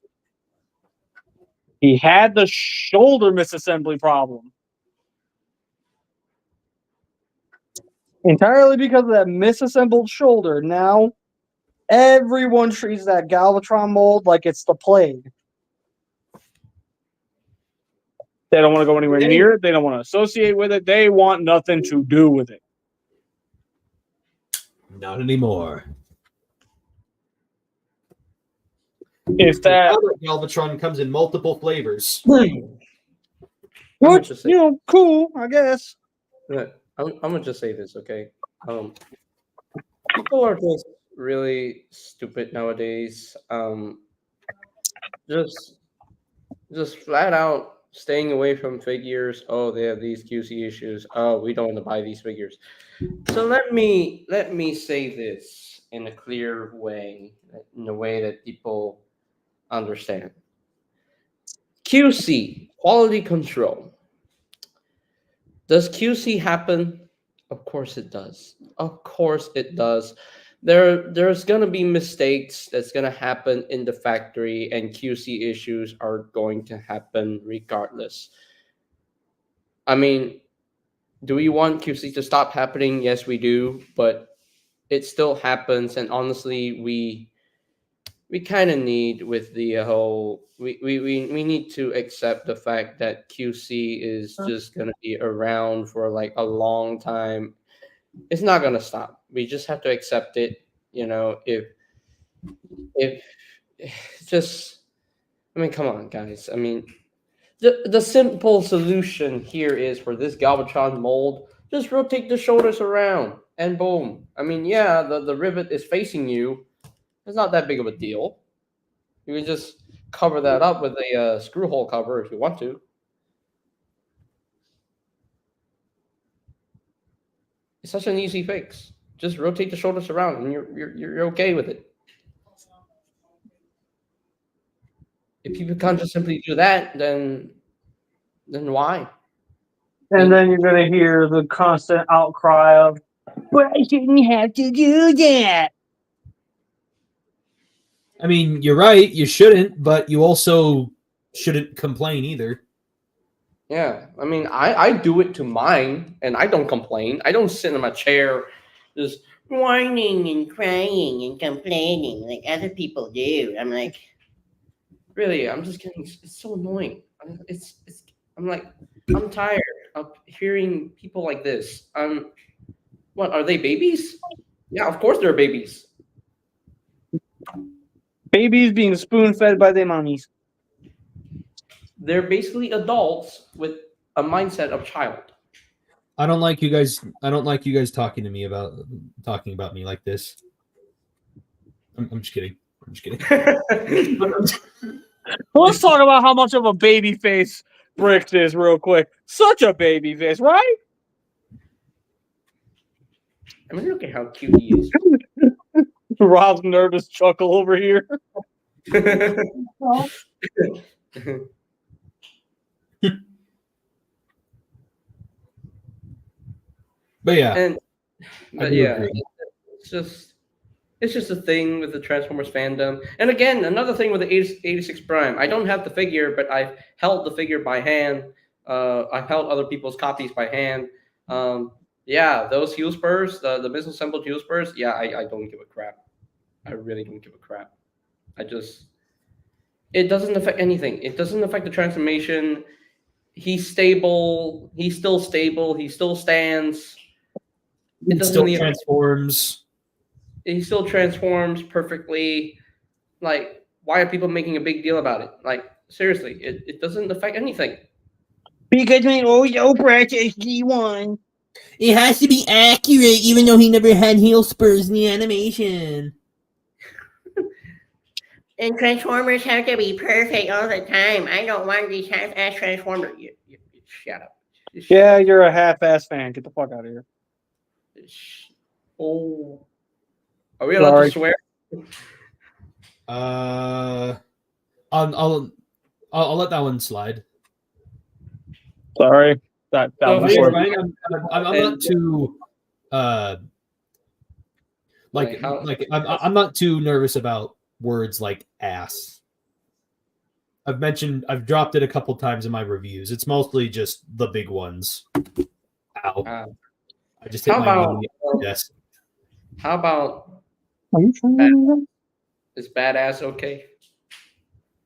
he had the shoulder misassembly problem. Entirely because of that misassembled shoulder, now everyone treats that Galvatron mold like it's the plague. They don't want to go anywhere near it. They don't want to associate with it. They want nothing to do with it. Not anymore. If that, Galvatron comes in multiple flavors. which, cool, I guess. I'm gonna just say this, okay? People are just really stupid nowadays. Just flat out staying away from figures. Oh, they have these QC issues. Oh, we don't want to buy these figures. So let me say this in a clear way, in a way that people understand. QC, quality control. Does QC happen? Of course it does. Of course it does. There's going to be mistakes that's going to happen in the factory, and QC issues are going to happen regardless. I mean, do we want QC to stop happening? Yes, we do, but it still happens, and honestly, we kind of need with the whole we need to accept the fact that QC is just going to be around for like a long time. It's not going to stop. We just have to accept it. If just, I mean, come on, guys. I mean, the simple solution here is for this Galvatron mold, just rotate the shoulders around and boom. I mean, yeah, the rivet is facing you. It's not that big of a deal. You can just cover that up with a screw hole cover if you want to. It's such an easy fix. Just rotate the shoulders around, and you're okay with it. If people can't just simply do that, then why? And then you're going to hear the constant outcry of, "But I shouldn't have to do that." I mean, you're right. You shouldn't, but you also shouldn't complain either. Yeah, I mean, I do it to mine, and I don't complain. I don't sit in my chair just Whining and crying and complaining like other people do. I'm like, really. I'm just getting. It's so annoying. I'm like, I'm tired of hearing people like this. What are they, babies? Yeah, of course they're babies. Babies being spoon-fed by their mommies. They're basically adults with a mindset of child. I don't like you guys talking about me like this. I'm just kidding. I'm just kidding. Let's talk about how much of a baby face Brix is real quick. Such a baby face, right? I mean, look at how cute he is. Rob's nervous chuckle over here. But yeah, agree. It's just a thing with the Transformers fandom. And again, another thing with the 86 Prime. I don't have the figure, but I've held the figure by hand. I've held other people's copies by hand. Yeah, those heel spurs, the misassembled heel spurs. Yeah, I don't give a crap. I really don't give a crap. It doesn't affect anything. It doesn't affect the transformation. He's stable. He's still stable. He still stands. it still transforms. He still transforms perfectly. Like, why are people making a big deal about it? Like, seriously, it doesn't affect anything. Because my Oreo precious G1. It has to be accurate, even though he never had heel spurs in the animation. And Transformers have to be perfect all the time. I don't want these half-ass Transformers. You shut up. Yeah, you're a half-ass fan. Get the fuck out of here. Oh. Are we allowed to swear? I'll let that one slide. Sorry. That So was here, short. right? I'm not too I'm not too nervous about words like ass. I've dropped it a couple times in my reviews. It's mostly just the big ones. Ow. I just hit How my about- knee on the desk. How about Are you trying? is badass okay?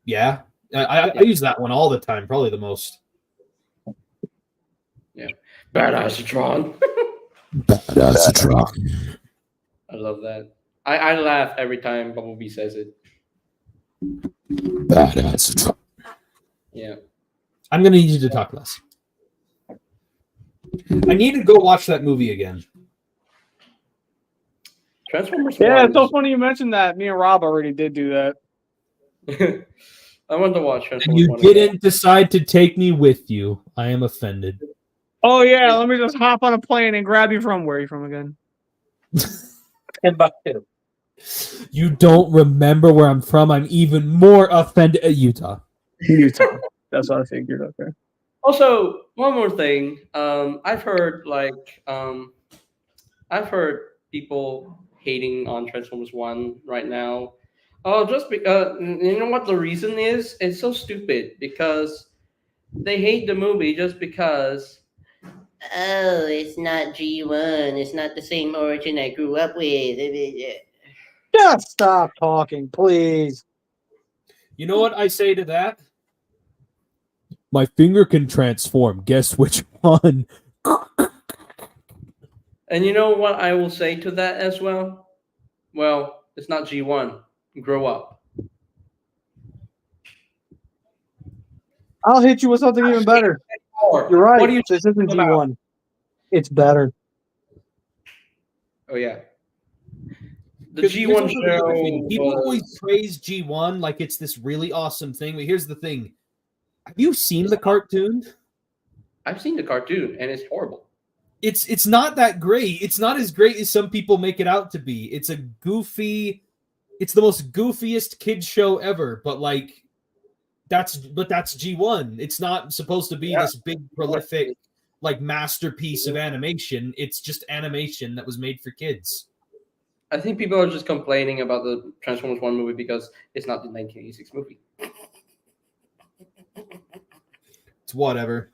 Yeah. I use that one all the time, probably the most. Badass Tron. Badass Tron. I love that. I laugh every time Bumblebee says it. Badass Tron. Yeah. I'm gonna need you to talk less. I need to go watch that movie again. Transformers. Yeah, 1 it's so is- funny you mentioned that. Me and Rob already did do that. I want to watch And Transformers you 1 again. didn't decide to take me with you. I am offended. Oh yeah, let me just hop on a plane and grab you from where are you from again? Timbuktu. You don't remember where I'm from. I'm even more offended at Utah. Utah. That's what I figured. Okay. Also, one more thing. I've heard people hating on Transformers 1 right now. Oh, just because you know what the reason is? It's so stupid because they hate the movie just because. Oh, it's not G1. It's not the same origin I grew up with. Just stop talking, please. You know what I say to that? My finger can transform. Guess which one? And you know what I will say to that as well? Well, it's not G1. Grow up. I'll hit you with something even better. You're right. What do you This isn't about? G1. It's better. Oh yeah. The 'Cause G1 here's the thing, show. people always was- praise G1 like it's this really awesome thing, but here's the thing. Have you seen the cartoon? I've seen the cartoon and it's horrible. It's not that great. It's not as great as some people make it out to be. It's the most goofiest kids show ever, but like that's G1. It's not supposed to be this big prolific like masterpiece of animation. It's just animation that was made for kids. I think people are just complaining about the Transformers 1 movie because it's not the 1986 movie. It's whatever.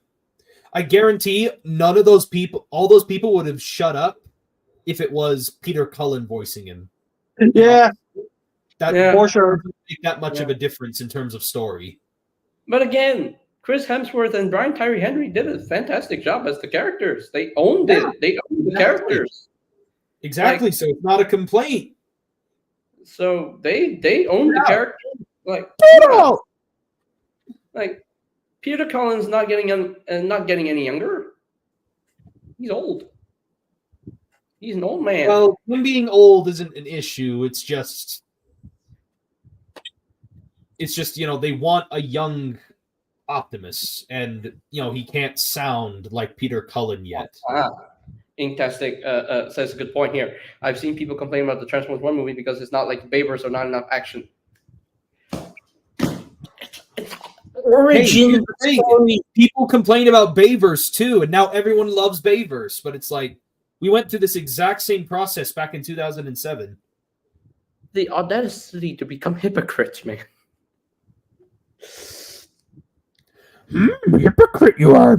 I guarantee all those people would have shut up if it was Peter Cullen voicing him. Yeah, That Yeah. for sure. doesn't make that much of a difference in terms of story. But again, Chris Hemsworth and Brian Tyree Henry did a fantastic job as the characters. They owned it. They owned the characters. Exactly. So it's not a complaint. So they owned the characters. Like, like Peter Cullen's not getting any younger. He's old. He's an old man. Well, him being old isn't an issue. It's just they want a young Optimus, and he can't sound like Peter Cullen yet. Inktastic says a good point here. I've seen people complain about the Transformers 1 movie because it's not like Bayverse or not enough action. Origin here's the thing. story. People complain about Bayverse too, and now everyone loves Bayverse, but it's like we went through this exact same process back in 2007. The audacity to become hypocrites, man. Hypocrite you are.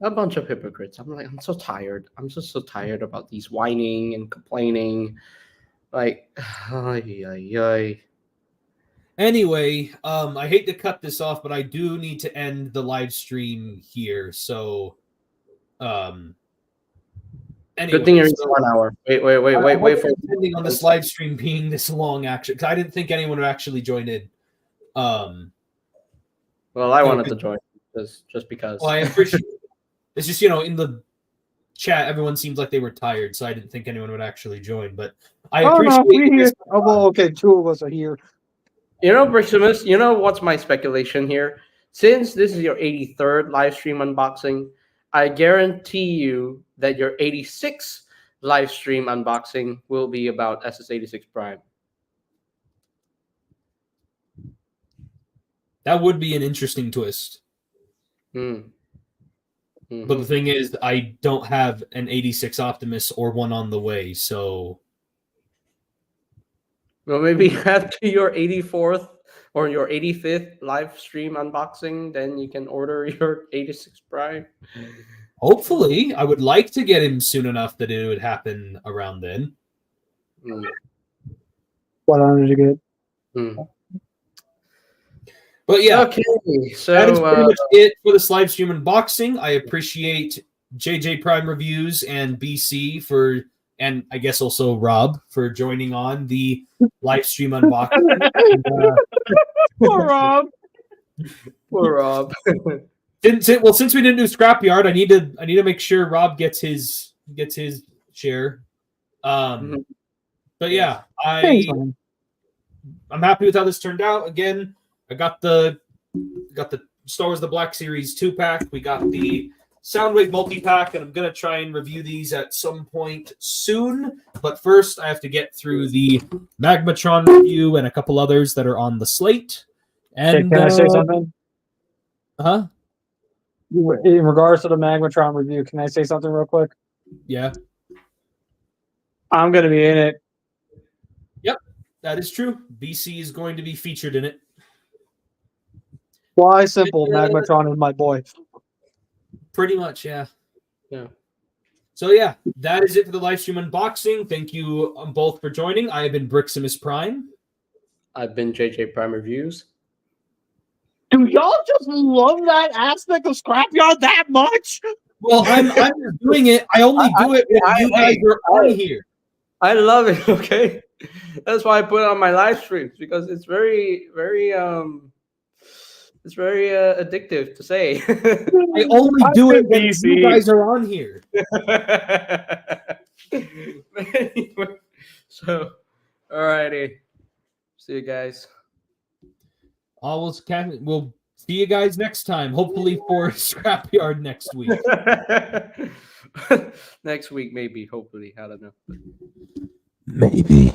A bunch of hypocrites. I'm so tired. I'm just so tired about these whining and complaining. Like, ay. Anyway, I hate to cut this off, but I do need to end the live stream here. So, anyway, Good thing you're 1 hour. Wait for ending on this live stream being this long. Actually, because I didn't think anyone would actually join in. Well, I wanted to join just because. Well, I appreciate It's just, in the chat, everyone seems like they were tired, so I didn't think anyone would actually join. But I appreciate this. Oh, well, okay, 2 of us are here. Briximus, what's my speculation here? Since this is your 83rd live stream unboxing, I guarantee you that your 86th live stream unboxing will be about SS86 Prime. That would be an interesting twist. Mm. But the thing is, I don't have an 86 Optimus or one on the way, so... Well, maybe after your 84th or your 85th live stream unboxing, then you can order your 86 Prime. Hopefully. I would like to get him soon enough that it would happen around then. What honor to get? But yeah, Okay, so that is pretty much it for this live stream unboxing. I appreciate JJ Prime Reviews and BC and I guess also Rob for joining on the live stream unboxing. Poor Rob. Poor Rob. Since we didn't do Scrapyard, I need to make sure Rob gets his share. But yeah, I'm happy with how this turned out. Again, I got the Star Wars: The Black Series 2-pack. We got the Soundwave multi-pack, and I'm gonna try and review these at some point soon. But first, I have to get through the Magmatron review and a couple others that are on the slate. And Can I say something? Huh? In regards to the Magmatron review, can I say something real quick? Yeah. I'm going to be in it. Yep, that is true. BC is going to be featured in it. Why simple? Magmatron is my boy. Pretty much, yeah. Yeah. So yeah, that is it for the live stream unboxing. Thank you both for joining. I have been Briximus Prime. I've been JJ Prime Reviews. Do y'all just love that aspect of Scrapyard that much? Well, I'm doing it. I only do it when you guys are on here. I love it. Okay, that's why I put it on my live streams, because it's very, very it's very addictive to say. I only do it when you guys are on here. Anyway, so, alrighty, see you guys. We'll see you guys next time. Hopefully for Scrapyard next week. Next week, maybe. Hopefully, I don't know. Maybe.